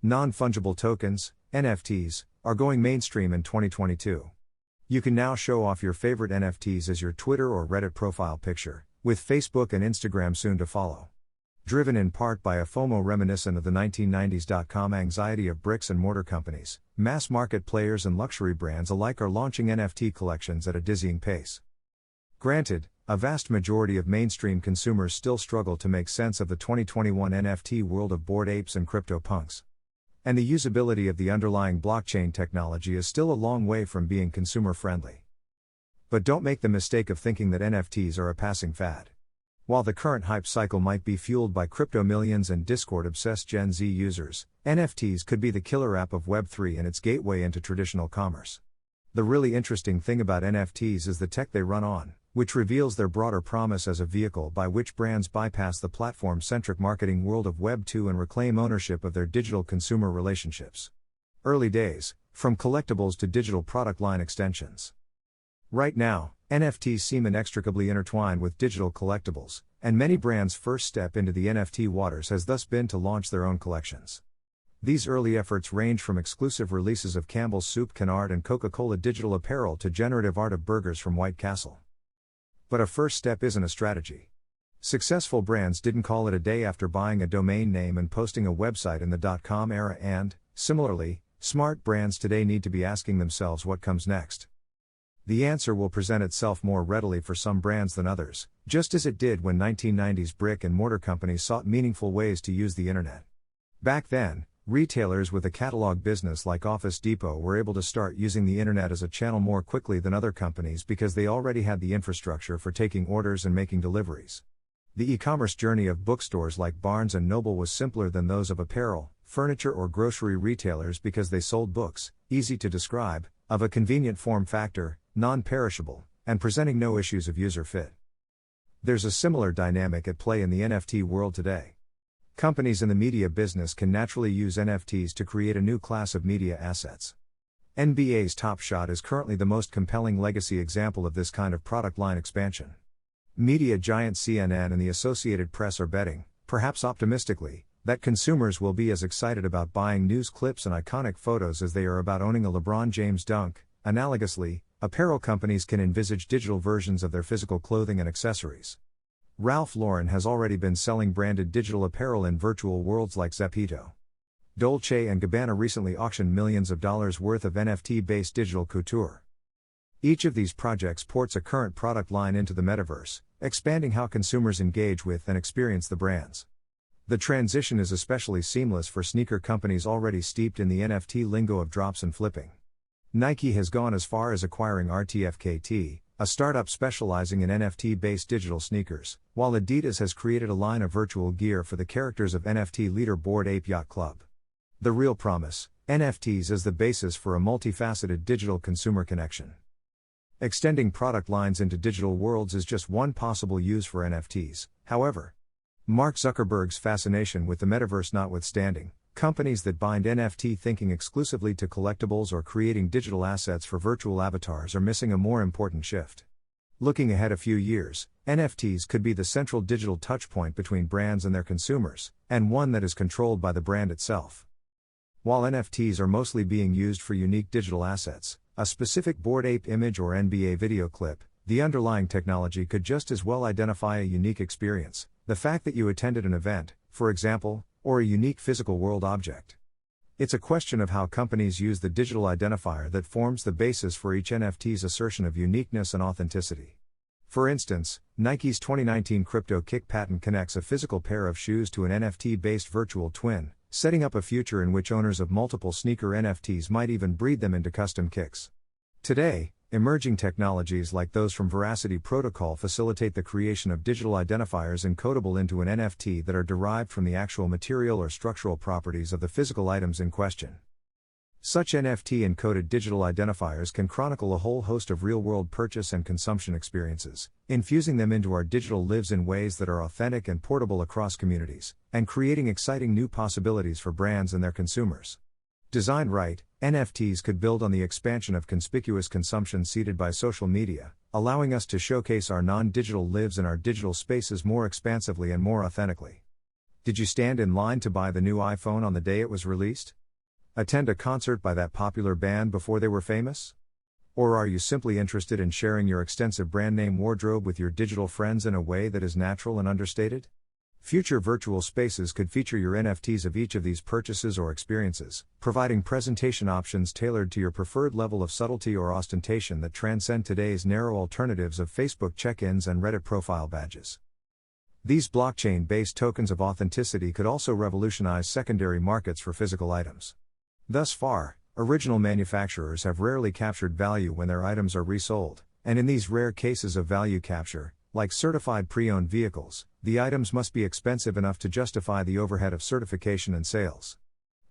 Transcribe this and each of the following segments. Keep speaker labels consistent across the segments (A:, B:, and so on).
A: Non-fungible tokens, NFTs, are going mainstream in 2022. You can now show off your favorite NFTs as your Twitter or Reddit profile picture, with Facebook and Instagram soon to follow. Driven in part by a FOMO reminiscent of the 1990s anxiety of bricks and mortar companies, mass market players and luxury brands alike are launching NFT collections at a dizzying pace. Granted, a vast majority of mainstream consumers still struggle to make sense of the 2021 NFT world of bored apes and CryptoPunks. And the usability of the underlying blockchain technology is still a long way from being consumer-friendly. But don't make the mistake of thinking that NFTs are a passing fad. While the current hype cycle might be fueled by crypto millions and Discord-obsessed Gen Z users, NFTs could be the killer app of Web3 and its gateway into traditional commerce. The really interesting thing about NFTs is the tech they run on, which reveals their broader promise as a vehicle by which brands bypass the platform-centric marketing world of Web2 and reclaim ownership of their digital consumer relationships. Early days, from collectibles to digital product line extensions. Right now, NFTs seem inextricably intertwined with digital collectibles, and many brands' first step into the NFT waters has thus been to launch their own collections. These early efforts range from exclusive releases of Campbell's Soup Canard and Coca-Cola digital apparel to generative art of burgers from White Castle. But a first step isn't a strategy. Successful brands didn't call it a day after buying a domain name and posting a website in the .com era and, similarly, smart brands today need to be asking themselves what comes next. The answer will present itself more readily for some brands than others, just as it did when 1990s brick and mortar companies sought meaningful ways to use the internet. Back then, retailers with a catalog business like Office Depot were able to start using the internet as a channel more quickly than other companies because they already had the infrastructure for taking orders and making deliveries. The e-commerce journey of bookstores like Barnes & Noble was simpler than those of apparel, furniture or grocery retailers because they sold books, easy to describe, of a convenient form factor, non-perishable, and presenting no issues of user fit. There's a similar dynamic at play in the NFT world today. Companies in the media business can naturally use NFTs to create a new class of media assets. NBA's Top Shot is currently the most compelling legacy example of this kind of product line expansion. Media giant CNN and the Associated Press are betting, perhaps optimistically, that consumers will be as excited about buying news clips and iconic photos as they are about owning a LeBron James dunk. Analogously, apparel companies can envisage digital versions of their physical clothing and accessories. Ralph Lauren has already been selling branded digital apparel in virtual worlds like Zeppito. Dolce & Gabbana recently auctioned millions of dollars worth of NFT-based digital couture. Each of these projects ports a current product line into the metaverse, expanding how consumers engage with and experience the brands. The transition is especially seamless for sneaker companies already steeped in the NFT lingo of drops and flipping. Nike has gone as far as acquiring RTFKT, a startup specializing in NFT-based digital sneakers, while Adidas has created a line of virtual gear for the characters of NFT leader Bored Ape Yacht Club. The real promise, NFTs as the basis for a multifaceted digital consumer connection. Extending product lines into digital worlds is just one possible use for NFTs, however. Mark Zuckerberg's fascination with the metaverse notwithstanding, companies that bind NFT thinking exclusively to collectibles or creating digital assets for virtual avatars are missing a more important shift. Looking ahead a few years, NFTs could be the central digital touchpoint between brands and their consumers, and one that is controlled by the brand itself. While NFTs are mostly being used for unique digital assets, a specific Bored Ape image or NBA video clip, the underlying technology could just as well identify a unique experience, the fact that you attended an event, for example, or a unique physical world object. It's a question of how companies use the digital identifier that forms the basis for each NFT's assertion of uniqueness and authenticity. For instance, Nike's 2019 Crypto Kick patent connects a physical pair of shoes to an NFT-based virtual twin, setting up a future in which owners of multiple sneaker NFTs might even breed them into custom kicks. Today, emerging technologies like those from Veracity Protocol facilitate the creation of digital identifiers encodable into an NFT that are derived from the actual material or structural properties of the physical items in question. Such NFT-encoded digital identifiers can chronicle a whole host of real-world purchase and consumption experiences, infusing them into our digital lives in ways that are authentic and portable across communities, and creating exciting new possibilities for brands and their consumers. Designed right, NFTs could build on the expansion of conspicuous consumption seeded by social media, allowing us to showcase our non-digital lives in our digital spaces more expansively and more authentically. Did you stand in line to buy the new iPhone on the day it was released? Attend a concert by that popular band before they were famous? Or are you simply interested in sharing your extensive brand name wardrobe with your digital friends in a way that is natural and understated? Future virtual spaces could feature your NFTs of each of these purchases or experiences, providing presentation options tailored to your preferred level of subtlety or ostentation that transcend today's narrow alternatives of Facebook check-ins and Reddit profile badges. These blockchain-based tokens of authenticity could also revolutionize secondary markets for physical items. Thus far, original manufacturers have rarely captured value when their items are resold, and in these rare cases of value capture, like certified pre-owned vehicles, the items must be expensive enough to justify the overhead of certification and sales.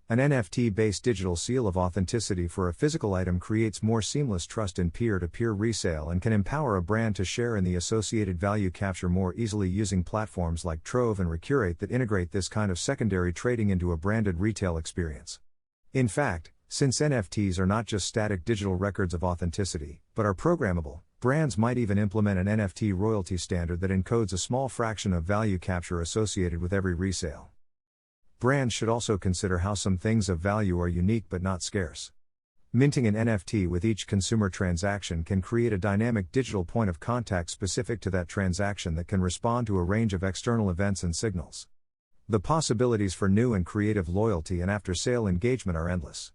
A: An NFT-based digital seal of authenticity for a physical item creates more seamless trust in peer-to-peer resale and can empower a brand to share in the associated value capture more easily using platforms like Trove and Recurate that integrate this kind of secondary trading into a branded retail experience. In fact, since NFTs are not just static digital records of authenticity, but are programmable, brands might even implement an NFT royalty standard that encodes a small fraction of value capture associated with every resale. Brands should also consider how some things of value are unique but not scarce. Minting an NFT with each consumer transaction can create a dynamic digital point of contact specific to that transaction that can respond to a range of external events and signals. The possibilities for new and creative loyalty and after-sale engagement are endless.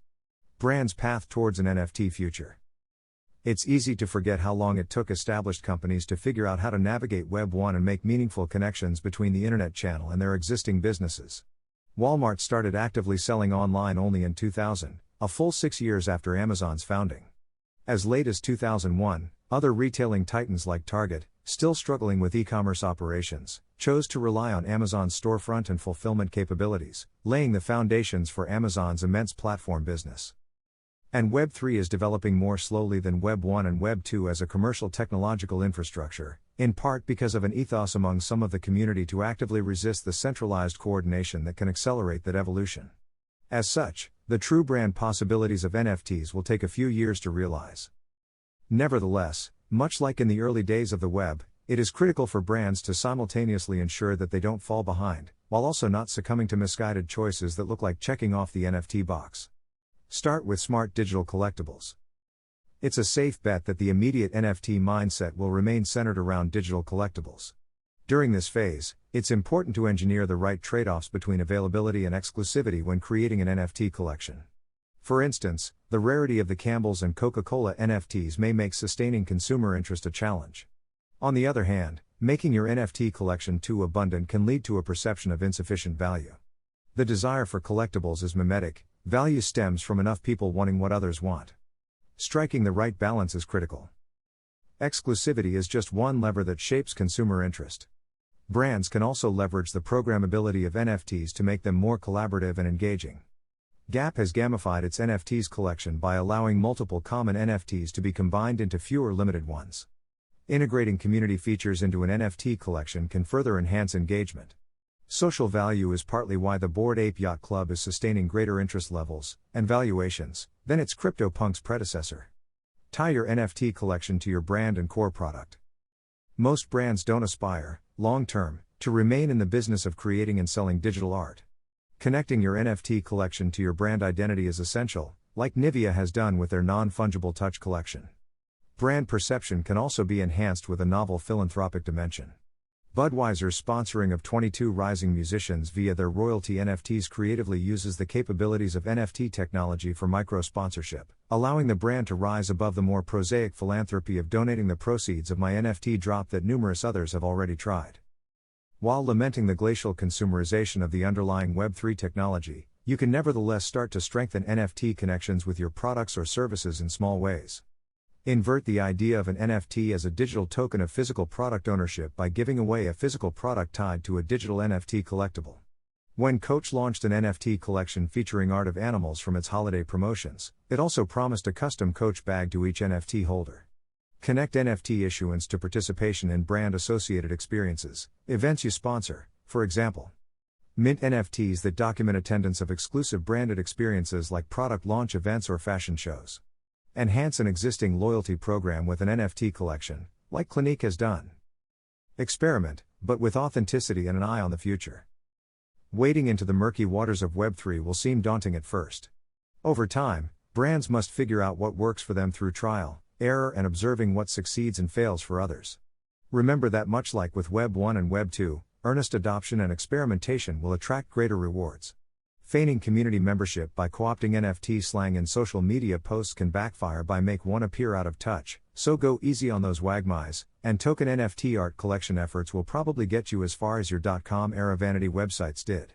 A: Brands' path towards an NFT future. It's easy to forget how long it took established companies to figure out how to navigate Web 1 and make meaningful connections between the internet channel and their existing businesses. Walmart started actively selling online only in 2000, a full 6 years after Amazon's founding. As late as 2001, other retailing titans like Target, still struggling with e-commerce operations, chose to rely on Amazon's storefront and fulfillment capabilities, laying the foundations for Amazon's immense platform business. And Web 3 is developing more slowly than Web 1 and Web 2 as a commercial technological infrastructure, in part because of an ethos among some of the community to actively resist the centralized coordination that can accelerate that evolution. As such, the true brand possibilities of NFTs will take a few years to realize. Nevertheless, much like in the early days of the web, it is critical for brands to simultaneously ensure that they don't fall behind, while also not succumbing to misguided choices that look like checking off the NFT box. Start with smart digital collectibles. It's a safe bet that the immediate NFT mindset will remain centered around digital collectibles. During this phase, it's important to engineer the right trade-offs between availability and exclusivity when creating an NFT collection. For instance, the rarity of the Campbell's and Coca-Cola NFTs may make sustaining consumer interest a challenge. On the other hand, making your NFT collection too abundant can lead to a perception of insufficient value. The desire for collectibles is mimetic, value stems from enough people wanting what others want. Striking the right balance is critical. Exclusivity is just one lever that shapes consumer interest. Brands can also leverage the programmability of NFTs to make them more collaborative and engaging. Gap has gamified its NFTs collection by allowing multiple common NFTs to be combined into fewer limited ones. Integrating community features into an NFT collection can further enhance engagement. Social value is partly why the Bored Ape Yacht Club is sustaining greater interest levels and valuations than its CryptoPunks predecessor. Tie your NFT collection to your brand and core product. Most brands don't aspire, long-term, to remain in the business of creating and selling digital art. Connecting your NFT collection to your brand identity is essential, like Nivea has done with their non-fungible touch collection. Brand perception can also be enhanced with a novel philanthropic dimension. Budweiser's sponsoring of 22 rising musicians via their royalty NFTs creatively uses the capabilities of NFT technology for micro-sponsorship, allowing the brand to rise above the more prosaic philanthropy of donating the proceeds of my NFT drop that numerous others have already tried. While lamenting the glacial consumerization of the underlying Web3 technology, you can nevertheless start to strengthen NFT connections with your products or services in small ways. Invert the idea of an NFT as a digital token of physical product ownership by giving away a physical product tied to a digital NFT collectible. When Coach launched an NFT collection featuring art of animals from its holiday promotions, it also promised a custom Coach bag to each NFT holder. Connect NFT issuance to participation in brand-associated experiences, events you sponsor, for example. Mint NFTs that document attendance of exclusive branded experiences like product launch events or fashion shows. Enhance an existing loyalty program with an NFT collection, like Clinique has done. Experiment, but with authenticity and an eye on the future. wading into the murky waters of Web3 will seem daunting at first. Over time, brands must figure out what works for them through trial, error, and observing what succeeds and fails for others. Remember that much like with Web 1 and Web 2, earnest adoption and experimentation will attract greater rewards. Feigning community membership by co-opting NFT slang in social media posts can backfire by make one appear out of touch, so go easy on those wagmais, and token NFT art collection efforts will probably get you as far as your .com era vanity websites did.